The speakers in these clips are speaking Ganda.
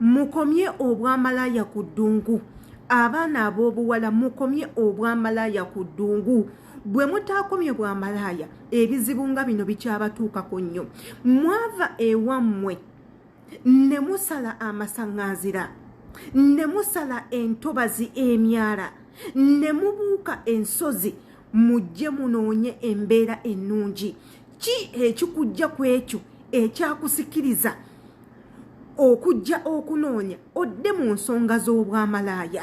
mukomye obwamalaya ku ddungu. Abaana ab'obuwala mukomye obwamalaya ku ddungu. Bwe mutaakomye bwamalaya ebizibu nga bino bikyabatuukako nnyo. Mwava ewammwe ne musala amasaŋŋanzira, ne musala entobazi emyala, ne mubuuka ensozi mujje munoonye embeera ennungi. Ki ekikujja ku ekyo ekyakusikiriza okujja okunoonya odde mu nsonga z'obwamalaaya?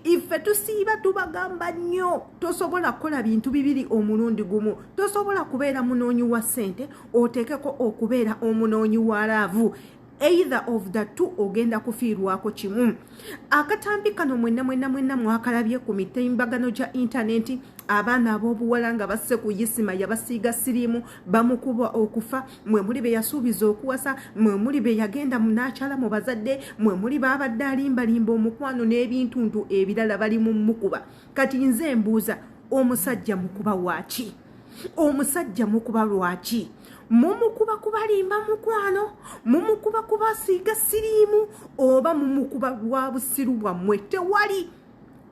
Iffe tusiiba tubagamba nnyo tosobola kukola bintu bibiri omulundi gumu. Tosobola kubeera munoonyi wa ssente oteekeko okubeera omunoonyi wa laavu. Either of the two ogenda kufiirwako kimu. Akatambi kano mwenna mwakalabye ku mitimbagano gya intaneti. Abaana ab'obuwala nga basse ku yisima yabasiiga siriimu bamukuba okufa. Mwe muli be yasuubiza okuwasa, mwe muli be yagenda munaakyala mu bazadde, mwe muli baabadde alimbalimba omukwano n'ebintuntu ebirala bali mu mukuba. Kati nze mbuuza, omusajja mukuba waaki? Omusajja mukuba lwaki? Mumukuba kubalimba mukwano, mumukuba kubasiiga siriimu, oba mumukuba lwa busiru bwammwe? Tewali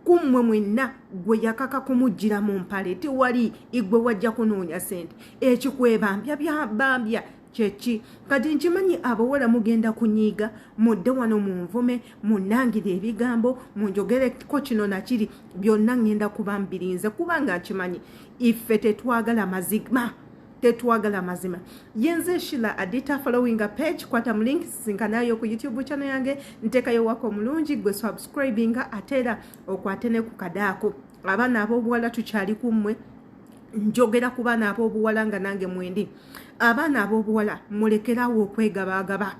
kummwe mwenna gwe yakaka kumujjira mu mpale, tewali igwe wajja kunoonya ssente. Ekikwebambya byabambya kyeki. Kati nkimanyi abawala mugenda kunyiiga, mudde wano mu nvume, munnangire ebigambo, munjogereko kino nakiri, byonna ngenda kuba mbirinze kubanga nkimanyi iffe tetwagala mazima. Tetwagala mazima. Yenze Sheila Adita, following a page, kwata mu link sinkanayo ku YouTube channel yange, ntekayo wako mulungi, gwe subscribing atera okwatene ku kadaako. Abaana ab'obuwala tukyali kummwe, njogera ku baana ab'obuwala nga nange mwendi. Abaana ab'obuwala mulekerawo okwegabaagaba.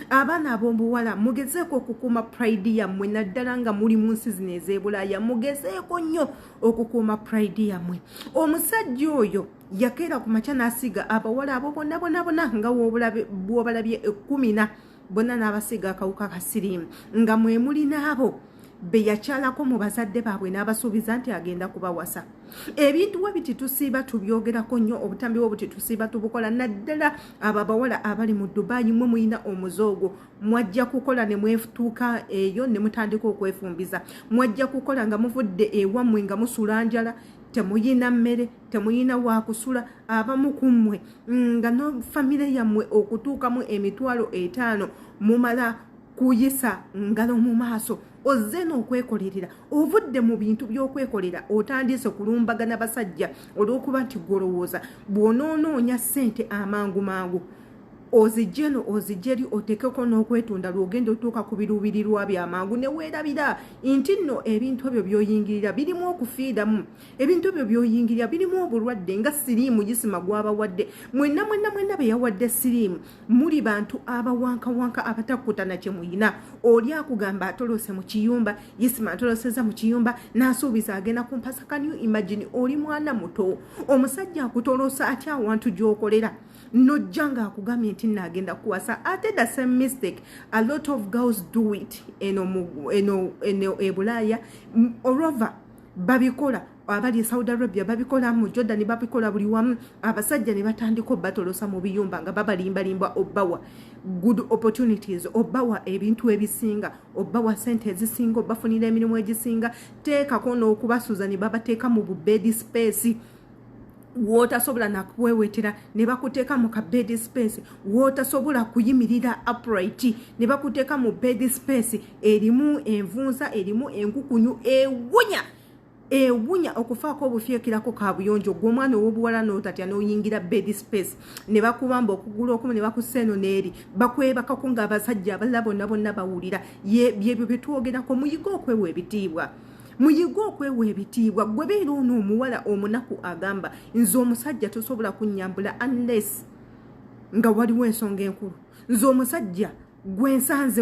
Abaana ab'obuwala mugezeeko okukuuma pride yammwe, naddala nga muli mu nsi zino ez'ebulaaya. Mugezeeko nnyo okukuuma pride yammwe. Omusajja oyo yakeera ku makya n'asiga abawala abo bonna nga bw'obalabye 10 bonna n'abasiga akawuka ka siriimu, nga mwe muli n'abo be yakyalako mu bazadde baabwe n'abasuubiza nti agenda kubawasa. Ebintu we biti tusiiba tubyogerako nnyo, obutambi bwe buti tusiiba tubukola. Naddala abo abawala abali mu Dubai, mwe muyina omuzoogo, mwajja kukola ne mwetuuka eyo ne mutandika okwefumbiza. Mwajja kukola nga muvudde ewammwe nga musula njala, temuyina mmere, temuyina wakusula. Abamu kummwe nga no famire yammwe okutuukamu emitwalo 5 mumala kuyisa ngalo mu maaso. Ozze n'okwekolerera, ovudde mu bintu by'okwekolera, otandise kulumbagana basajja olw'okuba nti golowooza bw'onoonoonya ssente amangu mangu ozijjeri otekeko n'okwetunda lw'ogenda otuuka ku biruubirirwa by'amangu ne weerabira nti nno ebintu ebyo by'oyingirira birimu okufiiramu, ebintu ebyo by'oyingirira birimu obulwadde nga siriimu yisima gw'abawadde. Mwenna be yawadde siriimu muli bantu abawankawanka abatakkutana kye muyina. Oli akugamba atolose mu kiyumba, yisima atoloseza mu kiyumba n'asuubiza agenda kumpasa. Can you imagine? Oli mwana muto, omusajja akutolosa atya awantu gy'okolera nojjanga akugambye nti nagenda kuwasa. Ate the same mistake a lot of girls do it eno ebulaaya orova babikola. Abali Saudi Arabia babikola, mu Jordan babikola, buli wamu abasajja ne batandika batolosa mu biyumba nga babalimbalimba obbawa good opportunities, obbawa ebintu ebisinga, obbawa sente ezisinga, bafunira emirimu egisinga. Teekako n'okubasuuza ne babateeka mu bed space wotasobola nakuwewetera ne bakuteeka mu ka bed space, wotasobola kuyimirira upright ne bakuteeka mu bed space erimu envunza, erimu enkukunyu ewunya okufaako obufyekirako ka buyonjo. Gw'omwana ow'obuwala n'otatya n'oyingira bed space ne bakubamba okugulu okumu ne bakussa eno n'eri, bakwebakako ng'abasajja abalala bonna bawulira. Byebyo bye twogerako. Muyiga okwewa ebitiibwa, muyiga okwewa ebitiibwa. Gwe beera ono omuwala omunaku agamba nze omusajja tosobola kunnyambula unless nga waliwo ensonga enkulu. Nze omusajja gwe nsanze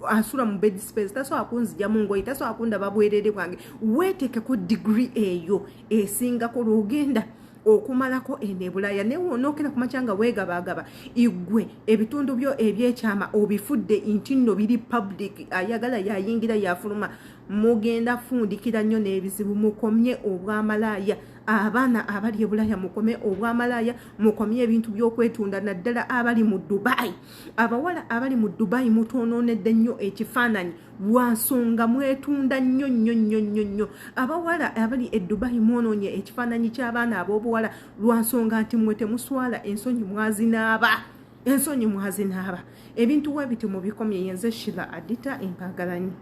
asula mu bed space tasobola kunzijjamu ngoyi, tasobola kundaba bwerere bwange. Weetekeko degree eyo esingako lw'ogenda okumalako enebulaya ne wonookera ku makyanga weegabaagaba. Igwe ebitundu byo ebyekyama obifudde nti nno biri public, ayagala yayingira yafuluma. Mugenda fundikira nnyo n'ebizibu. Mukomye obwamalaaya. abaana abali ebulaya mukome obwamalaya mukomye ebintu by'okwetunda naddala abali mu Dubai. Abawala abali mu Dubai mutonoonedde nnyo ekifaananyi lwansonga mwetunda nnyo. Abawala abali e Dubai mwonoonye ekifaananyi ky'abaana ab'obuwala lwansonga nti mmwe temuswala ensonyi mwazinaaba. Ebintu we biti mu bikomye yenze Shira Adita Empagalanyi.